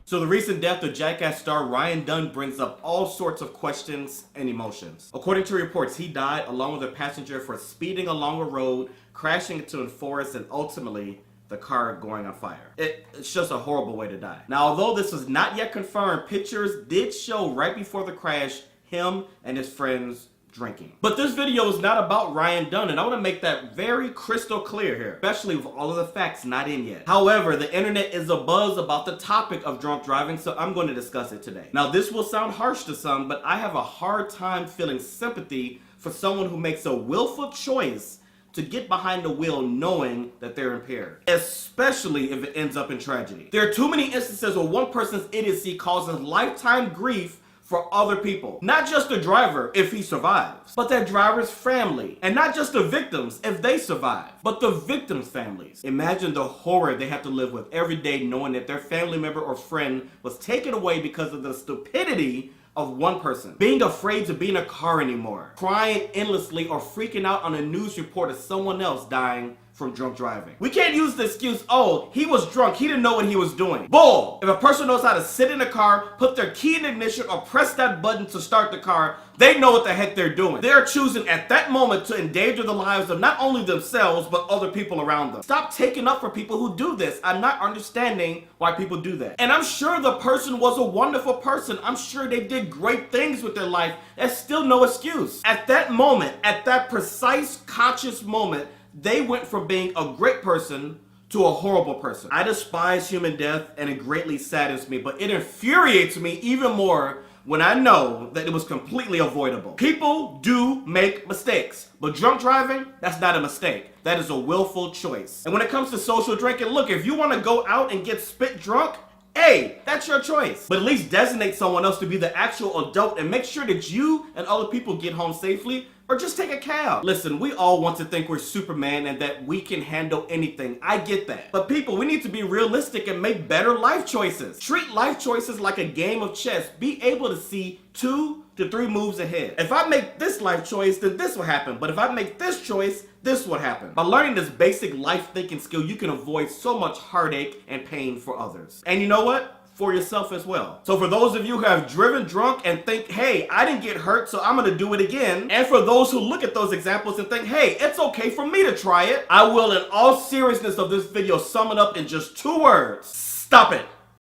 So the recent death of Jackass star Ryan Dunn brings up all sorts of questions and emotions. According to reports, he died along with a passenger for speeding along a road, crashing into a forest, and ultimately the car going on fire. It's just a horrible way to die. Now, although this was not yet confirmed, pictures did show right before the crash him and his friends drinking. But this video is not about Ryan Dunn, and I want to make that very crystal clear here, especially with all of the facts not in yet. However, the internet is abuzz about the topic of drunk driving, so I'm going to discuss it today. Now, this will sound harsh to some, but I have a hard time feeling sympathy for someone who makes a willful choice to get behind the wheel knowing that they're impaired, especially if it ends up in tragedy. There are too many instances where one person's idiocy causes lifetime grief for other people. Not just the driver if he survives, but that driver's family. And not just the victims if they survive, but the victims' families. Imagine the horror they have to live with every day knowing that their family member or friend was taken away because of the stupidity of one person. Being afraid to be in a car anymore. Crying endlessly or freaking out on a news report of someone else dying from drunk driving. We can't use the excuse, oh, he was drunk, he didn't know what he was doing. Bull! If a person knows how to sit in a car, put their key in ignition, or press that button to start the car, they know what the heck they're doing. They're choosing at that moment to endanger the lives of not only themselves, but other people around them. Stop taking up for people who do this. I'm not understanding why people do that. And I'm sure the person was a wonderful person. I'm sure they did great things with their life. That's still no excuse. At that moment, at that precise conscious moment, they went from being a great person to a horrible person. I despise human death and it greatly saddens me, but it infuriates me even more when I know that it was completely avoidable. People do make mistakes, but drunk driving, that's not a mistake. That is a willful choice. And when it comes to social drinking, look, if you want to go out and get spit drunk, hey, that's your choice. But at least designate someone else to be the actual adult and make sure that you and other people get home safely, or just take a cab. Listen, we all want to think we're Superman and that we can handle anything. I get that. But people, we need to be realistic and make better life choices. Treat life choices like a game of chess. Be able to see 2 to 3 moves ahead. If I make this life choice, then this will happen. But if I make this choice, this would happen. By learning this basic life thinking skill, you can avoid so much heartache and pain for others. And you know what? For yourself as well. So for those of you who have driven drunk and think, hey, I didn't get hurt, so I'm gonna do it again. And for those who look at those examples and think, hey, it's okay for me to try it, I will in all seriousness of this video sum it up in just 2 words. Stop it.